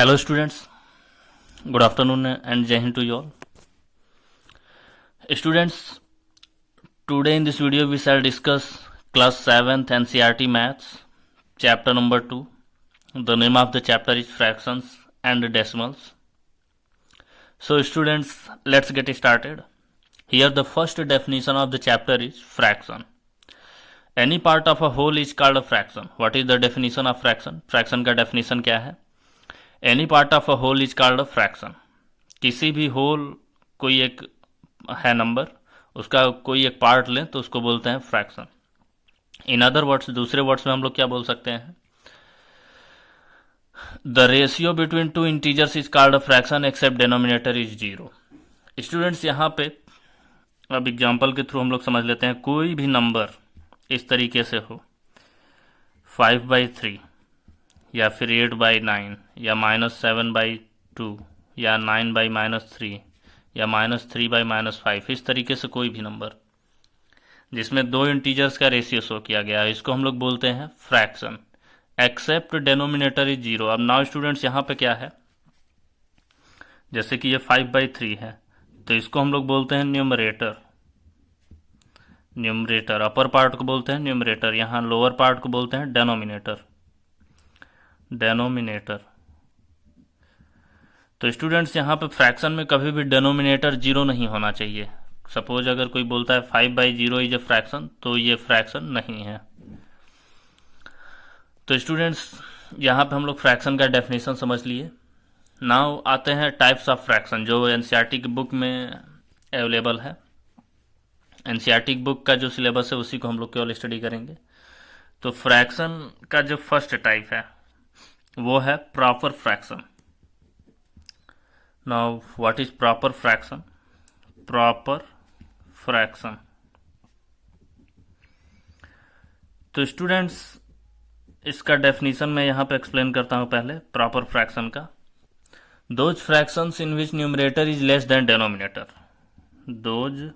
Hello students, good afternoon and Jai Hind to you all. Students, today in this video we shall discuss class 7th NCERT Maths, chapter number 2. The name of the chapter is fractions and decimals. So students, let's get started. Here the first definition of the chapter is fraction. Any part of a whole is called a fraction. What is the definition of fraction? Fraction का definition क्या है? Any part of a whole is called a fraction. किसी भी whole कोई एक है number, उसका कोई एक पार्ट लें तो उसको बोलते हैं फ्रैक्शन. इन अदर वर्ड्स, दूसरे वर्ड्स में हम लोग क्या बोल सकते हैं? The ratio between two integers is called a fraction except denominator is 0. Students यहाँ पे अब एग्जाम्पल के थ्रू हम लोग समझ लेते हैं. कोई भी नंबर इस तरीके से हो 5/3 या फिर 8/9 या -7/2 या 9/-3 या -3/-5, इस तरीके से कोई भी नंबर जिसमें दो इंटीजर्स का रेशियो शो किया गया है, इसको हम लोग बोलते हैं फ्रैक्शन एक्सेप्ट डेनोमिनेटर इज 0. अब नाउ स्टूडेंट्स यहाँ पे क्या है, जैसे कि ये 5/3 है तो इसको हम लोग बोलते हैं न्यूमरेटर. न्यूमरेटर अपर पार्ट को बोलते हैं न्यूमरेटर, यहाँ लोअर पार्ट को बोलते हैं डेनोमिनेटर. डेनोमिनेटर. तो स्टूडेंट्स यहाँ पे फ्रैक्शन में कभी भी डेनोमिनेटर 0 नहीं होना चाहिए. सपोज अगर कोई बोलता है 5/0 इज ए फ्रैक्शन, तो ये फ्रैक्शन नहीं है. तो स्टूडेंट्स यहाँ पे हम लोग फ्रैक्शन का डेफिनेशन समझ लिए. नाउ आते हैं टाइप्स ऑफ फ्रैक्शन जो एनसीईआरटी की बुक में अवेलेबल है. एनसीईआरटी की बुक का जो सिलेबस है उसी को हम लोग केवल स्टडी करेंगे. तो फ्रैक्शन का जो फर्स्ट टाइप है वो है proper fraction. Now what is proper fraction? Proper fraction. तो स्टूडेंट्स इसका डेफिनेशन मैं यहां पे एक्सप्लेन करता हूं. पहले प्रॉपर फ्रैक्शन का, those fractions in which numerator is less than denominator. Those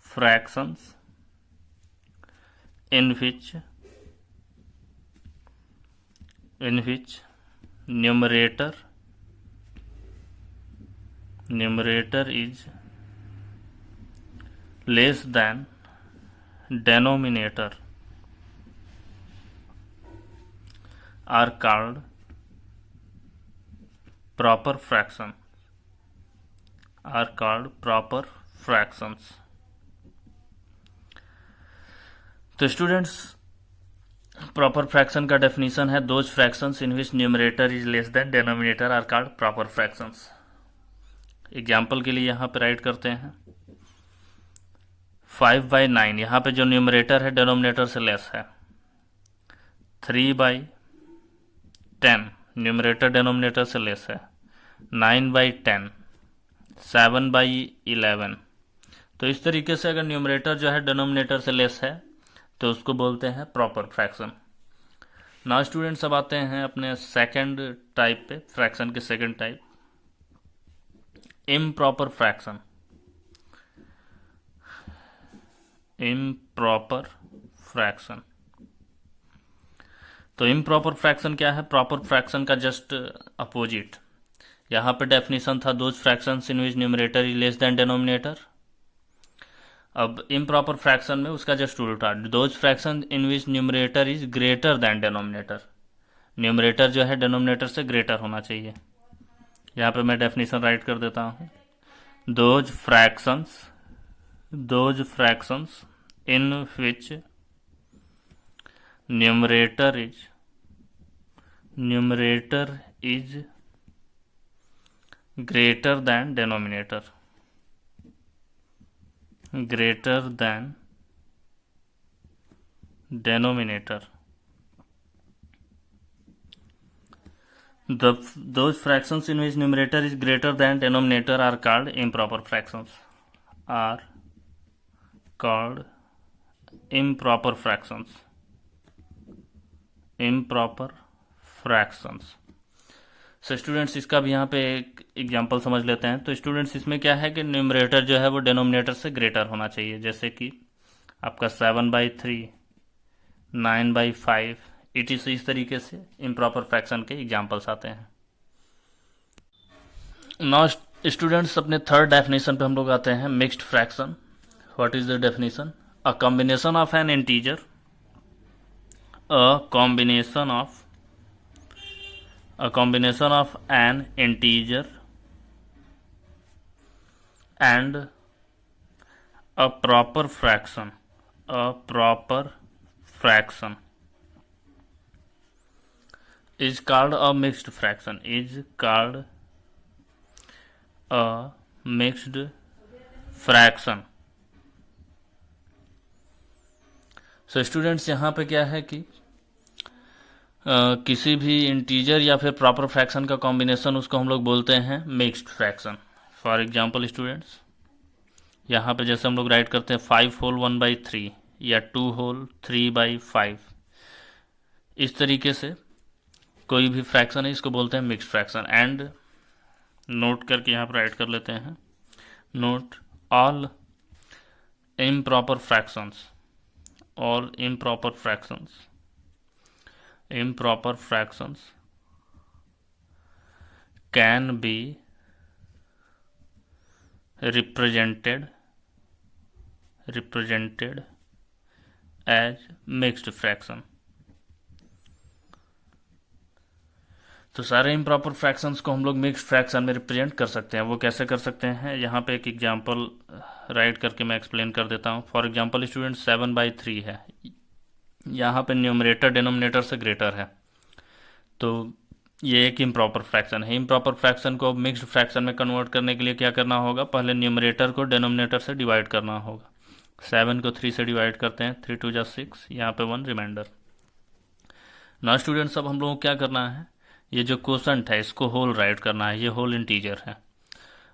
fractions in which numerator is less than denominator are called proper fraction. Are called proper fractions. तो students proper fraction का definition है those fractions in which numerator is less than denominator are called proper fractions. Example के लिए यहाँ पे right करते हैं 5/9, यहाँ पे जो न्यूमरेटर है डेनोमिनेटर से लेस है. 3/10 न्यूमरेटर डेनोमिनेटर से लेस है. 9/10, 7/11. तो इस तरीके से अगर न्यूमरेटर जो है डेनोमिनेटर से लेस है तो उसको बोलते हैं प्रॉपर फ्रैक्शन. नाउ स्टूडेंट्स अब आते हैं अपने सेकंड टाइप पे, फ्रैक्शन के second type, improper fraction. Improper fraction. तो इम्प्रॉपर फ्रैक्शन क्या है? प्रॉपर फ्रैक्शन का जस्ट अपोजिट. यहाँ पे डेफिनेशन था those fractions in which numerator is less than denominator. अब इम्प्रॉपर फ्रैक्शन में उसका जस्ट उल्टा, those fraction in which numerator is greater than denominator. Numerator जो है डेनोमिनेटर से ग्रेटर होना चाहिए. यहाँ पे मैं डेफिनेशन राइट कर देता हूँ. Those fractions in which numerator is greater than denominator. Greater than denominator. Those fractions in which numerator is greater than denominator are called improper fractions. Are called improper fractions. Improper fractions. So students इसका भी यहाँ पे एक example समझ लेते हैं. तो students इसमें क्या है कि न्यूमरेटर जो है वो डेनोमिनेटर से ग्रेटर होना चाहिए. जैसे कि आपका 7/3, 9/5, इट इस तरीके से इम्प्रॉपर फ्रैक्शन के एग्जाम्पल्स आते हैं. नाउ स्टूडेंट्स अपने थर्ड डेफिनेशन पे हम लोग आते हैं, mixed fraction. What is the definition? A combination of N integer, a combination of an integer and a proper fraction is called a mixed fraction. So students यहाँ पे क्या है कि किसी भी इंटीजर या फिर प्रॉपर फ्रैक्शन का कॉम्बिनेशन, उसको हम लोग बोलते हैं mixed fraction. For example students, यहाँ पे जैसे हम लोग राइट करते हैं 5 होल 1/3 या 2 होल 3/5, इस तरीके से कोई भी फ्रैक्शन है इसको बोलते हैं मिक्स्ड फ्रैक्शन. एंड नोट करके यहाँ पर राइट कर लेते हैं, note all improper fractions can be represented as mixed fraction. तो सारे इम्प्रॉपर फ्रैक्शंस को हम लोग मिक्स्ड फ्रैक्शन में रिप्रेजेंट कर सकते हैं. वो कैसे कर सकते हैं, यहाँ पे एक एग्जांपल राइट करके मैं एक्सप्लेन कर देता हूँ. फॉर एग्जांपल स्टूडेंट 7/3 है, यहाँ पे न्यूमरेटर डिनोमिनेटर से ग्रेटर है, तो ये एक इम्प्रॉपर फ्रैक्शन है. इम्प्रॉपर फ्रैक्शन को मिक्स्ड फ्रैक्शन में कन्वर्ट करने के लिए क्या करना होगा, पहले न्यूमरेटर को डिनोमिनेटर से डिवाइड करना होगा. 7 को 3 से डिवाइड करते हैं, 3 2 6, यहाँ पे 1 रिमाइंडर. ना स्टूडेंट्स अब हम लोगों को क्या करना है, ये जो क्वोशंट है इसको होल राइट करना है, ये होल इंटीजर है,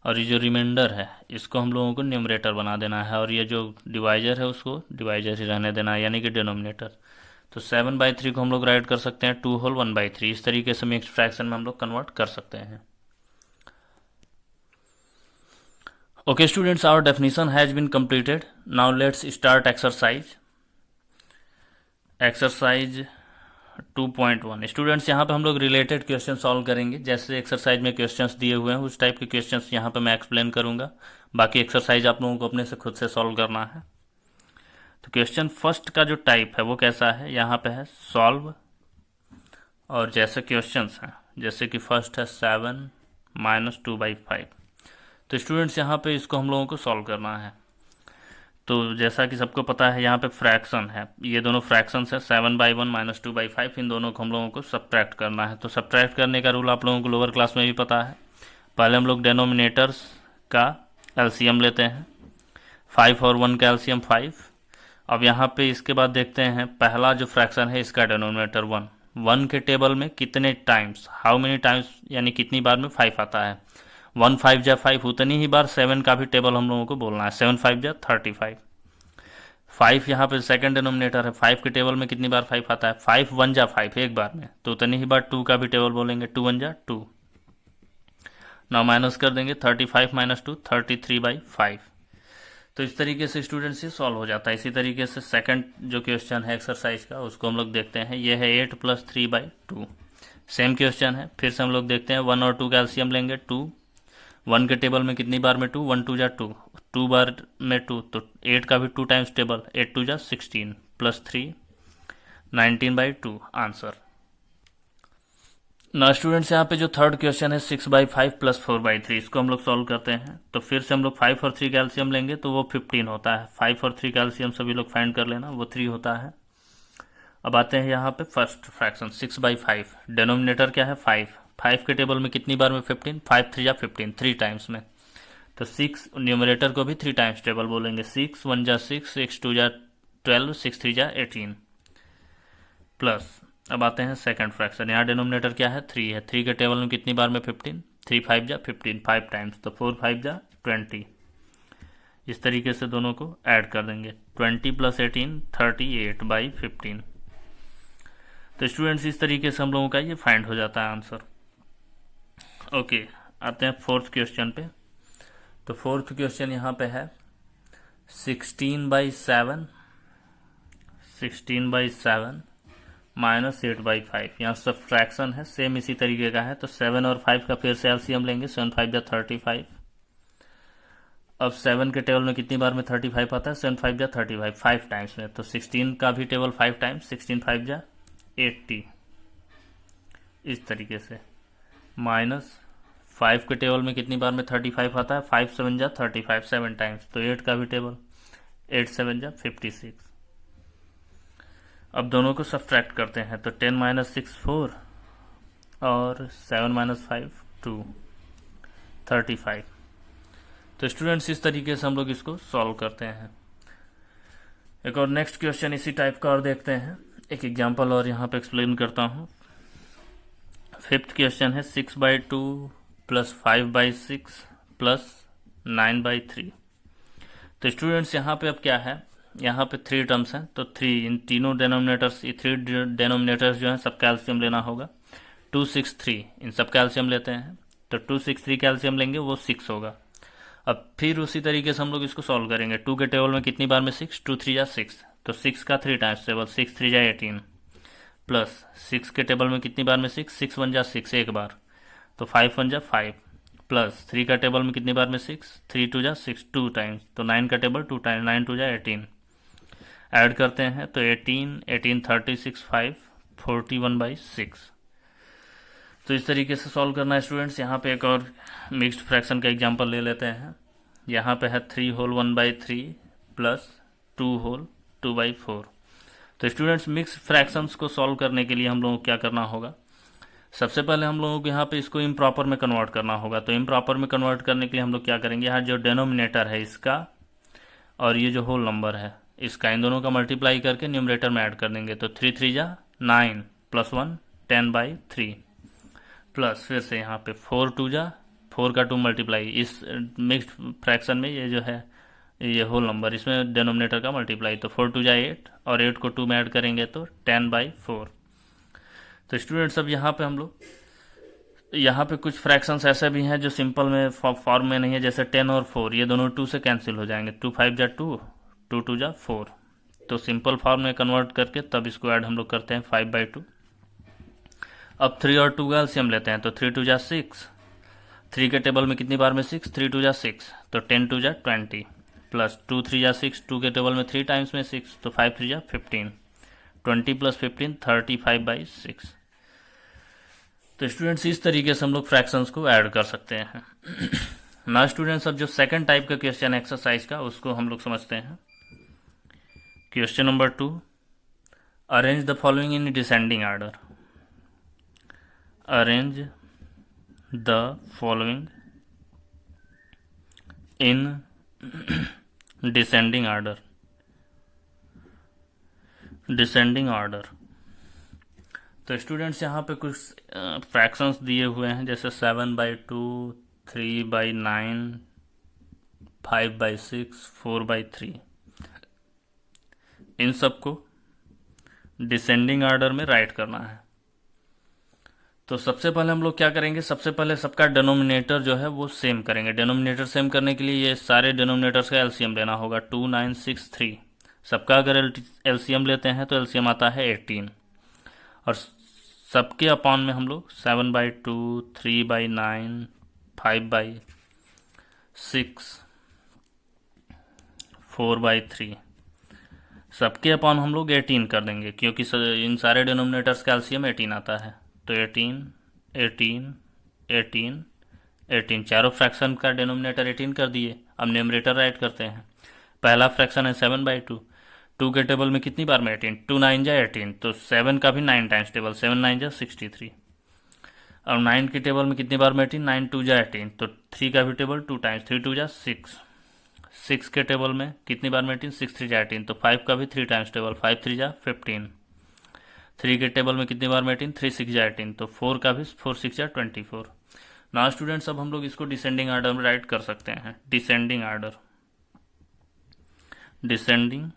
और ये जो रिमाइंडर है इसको हम लोगों को न्यूमरेटर बना देना है, और ये जो डिवाइजर है उसको डिवाइजर ही रहने देना है, यानी कि डिनोमिनेटर. तो 7/3 को हम लोग राइट कर सकते हैं 2 होल 1/3. इस तरीके से मिक्स्ड फ्रैक्शन में हम लोग कन्वर्ट कर सकते हैं. Okay students, our definition has been completed. Now let's start exercise 2.1. Students यहाँ पे हम लोग रिलेटेड क्वेश्चन सॉल्व करेंगे. जैसे एक्सरसाइज में क्वेश्चंस दिए हुए हैं उस टाइप के क्वेश्चंस यहाँ पे मैं एक्सप्लेन करूँगा. बाकी एक्सरसाइज आप लोगों को अपने से खुद से सॉल्व करना है. तो क्वेश्चन फर्स्ट का जो टाइप है वो कैसा है, यहाँ पे है सॉल्व, और जैसे क्वेश्चंस हैं जैसे कि फर्स्ट है 7 - 2/5. तो स्टूडेंट्स यहाँ पे इसको हम लोगों को सॉल्व करना है. तो जैसा कि सबको पता है यहाँ पे फ्रैक्शन है, ये दोनों फ्रैक्शंस है 7/1 - 2/5. इन दोनों को हम लोगों को सब्ट्रैक्ट करना है. तो सब्ट्रैक्ट करने का रूल आप लोगों को लोअर क्लास में भी पता है. पहले हम लोग डेनोमिनेटर्स का एलसीएम लेते हैं. 5 और 1 का एलसीएम 5. अब यहाँ पे इसके बाद देखते हैं पहला जो फ्रैक्शन है इसका डेनोमिनेटर 1 के टेबल में कितने टाइम्स, हाउ मेनी टाइम्स, यानी कितनी बार में 5 आता है. 1 5 जा 5, उतनी ही बार 7 का भी टेबल हम लोगों को बोलना है. 7 5 जा 35. 5 यहाँ पे सेकंड डिनोमिनेटर है, 5 के टेबल में कितनी बार 5 आता है, 5 1 जा 5 एक बार में, तो उतनी ही बार 2 का भी टेबल बोलेंगे, 2 1 जा 2. नाउ माइनस कर देंगे, 35 - 2 33/5. तो इस तरीके से स्टूडेंट्स ये सॉल्व हो जाता है. इसी तरीके से सेकंड जो क्वेश्चन है एक्सरसाइज का उसको हम लोग देखते हैं. ये है 8 + 3/2. सेम क्वेश्चन है, फिर से हम लोग देखते हैं 1 और 2 का एलसीएम लेंगे. 2 1 के टेबल में कितनी बार में 2, 1 2 जा 2, 2 बार में 2, तो 8 का भी 2 टाइम्स टेबल, 8 2 जा 16 + 3 19/2 आंसर. ना स्टूडेंट्स यहाँ पे जो थर्ड क्वेश्चन है 6/5 + 4/3, इसको हम लोग सॉल्व करते हैं. तो फिर से हम लोग 5 और 3 का एलसीएम लेंगे तो वो 15 होता है. 5 और 3 का एलसीएम सभी लोग फाइंड कर लेना, वो 3 होता है. अब आते हैं यहाँ पे फर्स्ट फ्रैक्शन 6/5. डेनोमिनेटर क्या है 5, 5 के टेबल में कितनी बार में 15, 5 3 जा 15, 3 टाइम्स में. तो 6 न्यूमरेटर को भी 3 टाइम्स टेबल बोलेंगे. 6 1 जा 6, 6 2 जा 12, 6 3 जा 18 प्लस. अब आते हैं सेकंड फ्रैक्शन. यहाँ डिनोमिनेटर क्या है 3 है, 3 के टेबल में कितनी बार में 15, 3 5 जा 15, 5 टाइम्स, तो 4 5 जा 20. इस तरीके से दोनों को ऐड कर देंगे. 20 + 18 38/15. तो स्टूडेंट्स इस तरीके से हम लोगों का ये फाइंड हो जाता है आंसर. ओके, आते हैं फोर्थ क्वेश्चन पे. तो फोर्थ क्वेश्चन यहाँ पे है 16/7 -8/5। यहाँ सब्ट्रैक्शन है, सेम इसी तरीके का है। तो 7 और 5 का फिर से एलसीएम लेंगे। 7 5 जा 35। अब 7 के टेबल में कितनी बार में 35 आता है? 7 5 जा 35, 5 टाइम्स में। तो 16 का भी टेबल 5 टाइम्स, 16 5 जा 80। इस तरीके से -5 के टेबल में कितनी बार में 35 आता है? 5 7 जा 35, 7 टाइम्स। तो 8 का भी टेबल 8 7 जा 56। अब दोनों को सब्ट्रैक्ट करते हैं। तो 10 - 6 4 और 7 - 5 2, 35। तो स्टूडेंट्स इस तरीके से हम लोग इसको सॉल्व करते हैं। एक और नेक्स्ट क्वेश्चन इसी टाइप का और देखते हैं। एक एग्जांपल और यहाँ पे एक्सप्लेन करता हूँ। 5th क्वेश्चन है 6/2 + 5/6 + 9/3। तो स्टूडेंट्स यहाँ पे अब क्या है, यहाँ पे 3 टर्म्स हैं। तो 3 इन तीनों डेनोमिनेटर्स, ये 3 डेनोमिनेटर्स जो हैं सब कैल्शियम लेना होगा। 2 6 3 इन सब कैल्शियम लेते हैं। तो 2 6 3 कैल्शियम लेंगे, वो 6 होगा। अब फिर उसी तरीके से हम लोग इसको सॉल्व करेंगे। 2 के टेबल में कितनी बार में 6? 2 3 जा 6। तो 6 का 3 टाइम्स टेबल, 6 3 जा 18 प्लस 6 के टेबल में कितनी बार में 6? 6 1 जा 6 एक बार। तो 5 1 जा 5 प्लस 3 का टेबल में कितनी बार में 6? 3 2 जा 6 2 टाइम्स। तो 9 का टेबल 2 टाइम्स, 9 2 जा 18। ऐड करते हैं तो 18 18 36 5 41/6। तो इस तरीके से सॉल्व करना है स्टूडेंट्स। यहाँ पे एक और मिक्स्ड फ्रैक्शन का एग्जांपल ले लेते हैं। यहाँ पे है 3 होल 1/3 प्लस 2 होल 2/4। तो स्टूडेंट्स मिक्स्ड फ्रैक्शंस को सॉल्व करने के लिए हम लोगों को क्या करना होगा? सबसे पहले हम लोगों को यहाँ पे इसको इम्प्रॉपर में कन्वर्ट करना होगा। तो इम्प्रॉपर में कन्वर्ट करने के लिए हम लोग क्या करेंगे, यहाँ जो डेनोमिनेटर है इसका और ये जो होल नंबर है इसका, इन दोनों का मल्टीप्लाई करके न्यूमरेटर में ऐड कर देंगे। तो 3 3 जा 9 + 1 10/3 प्लस फिर से यहाँ पे 4 2 जा 4 का 2 मल्टीप्लाई। इस मिक्स्ड फ्रैक्शन में ये जो है ये होल नंबर, इसमें डेनोमिनेटर का मल्टीप्लाई। तो 4 2 जा 8 और 8 को 2 में ऐड करेंगे तो 10/4। तो स्टूडेंट्स अब यहाँ पे हम लोग, यहाँ पे कुछ फ्रैक्शंस ऐसे भी हैं जो सिंपल में फॉर्म में नहीं है। जैसे 10 और 4 ये दोनों 2 से कैंसिल हो जाएंगे। 2 5 जा 2, 2 2 जा 4। तो सिंपल फॉर्म में कन्वर्ट करके तब इसको ऐड हम लोग करते हैं 5/2। अब 3 और 2 का एलसीएम लेते हैं। तो 3 2 जा 6, 3 के टेबल में कितनी बार में 6? 3 2 जा 6। तो 10 2 जा 20 प्लस 2 3 जा 6, 2 के टेबल में 3 टाइम्स में 6। तो 5 3 जा 15, 20 + 15 35/6। तो स्टूडेंट्स इस तरीके से हम लोग फ्रैक्शंस को ऐड कर सकते हैं। ना स्टूडेंट्स अब जो सेकंड टाइप का क्वेश्चन एक्सरसाइज का, उसको हम लोग समझते हैं। Question number 2, arrange the following in descending order. Arrange the following in descending order. Descending order. तो स्टूडेंट्स यहाँ पे कुछ फ्रैक्शंस दिए हुए हैं, जैसे 7/2 3/9 5/6 4/3। इन सबको डिसेंडिंग ऑर्डर में राइट करना है। तो सबसे पहले हम लोग क्या करेंगे, सबसे पहले सबका डिनोमिनेटर जो है वो सेम करेंगे। डिनोमिनेटर सेम करने के लिए ये सारे डिनोमिनेटर्स का एलसीएम लेना होगा। 2 9 6 3 सबका अगर एलसीएम लेते हैं तो एलसीएम आता है 18। और सबके अपॉन में हम लोग 7/2 3/9 5/6 4/3 सबके अपॉन हम लोग 18 कर देंगे, क्योंकि इन सारे डिनोमिनेटर्स का एलसीएम 18 आता है। तो 18 18 18 18 चारों फ्रैक्शन का डिनोमिनेटर 18 कर दिए। अब न्यूमरेटर राइट करते हैं। पहला फ्रैक्शन है 7/2, 2 के टेबल में कितनी बार में 18? 2 9 जा 18। तो 7 का भी 9 टाइम्स टेबल, 7 9 जा 63। और 9 के टेबल में कितनी बार में 18? 9 2 जा 18। तो 3 का भी टेबल 2 टाइम्स, 3 2 जा 6। 6 के टेबल में कितनी बार में 18? 6 3 जा 18। तो 5 का भी 3 टाइम्स टेबल, 5 3 जा 15। 3 के टेबल में कितनी बार में 18? 3 6 जा 18। तो 4 का भी 4 6 जा 24। नाउ स्टूडेंट्स अब हम लोग इसको डिसेंडिंग ऑर्डर में राइट कर सकते हैं। Descending order, descending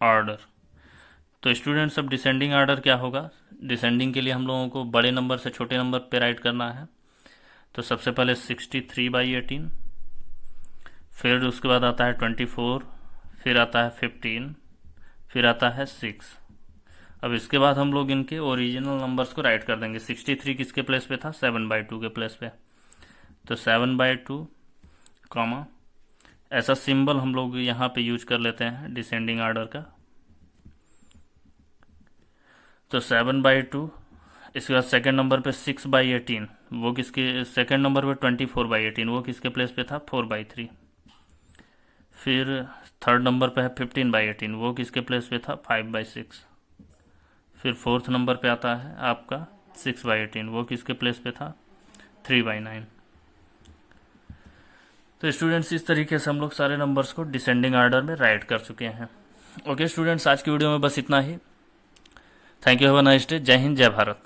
order. तो स्टूडेंट्स अब डिसेंडिंग ऑर्डर क्या होगा, डिसेंडिंग के लिए हम लोगों को बड़े नंबर से छोटे नंबर पे राइट करना है। तो सबसे पहले 63/18, फिर उसके बाद आता है 24, फिर आता है 15, फिर आता है 6 अब इसके बाद हम लोग इनके ओरिजिनल नंबर्स को राइट कर देंगे। 63 किसके प्लेस पे था? 7/2 के प्लेस पे। तो 7/2 कॉमा, ऐसा सिंबल हम लोग यहाँ पे यूज कर लेते हैं डिसेंडिंग ऑर्डर का। तो 7/2, इसके बाद सेकेंड नंबर पे 6/18, वो किसके, सेकेंड नंबर पे 24/18, वो किसके प्लेस पे था? 4/3। फिर थर्ड नंबर पे है 15/18, वो किसके प्लेस पे था? 5/6। फिर फोर्थ नंबर पे आता है आपका 6/18, वो किसके प्लेस पे था? 3/9। तो स्टूडेंट्स, इस तरीके से हम लोग सारे नंबर्स को डिसेंडिंग ऑर्डर में राइट कर चुके हैं। ओके स्टूडेंट्स, आज की वीडियो में बस इतना ही। Thank you, have a nice day. Jai Hind, जय भारत।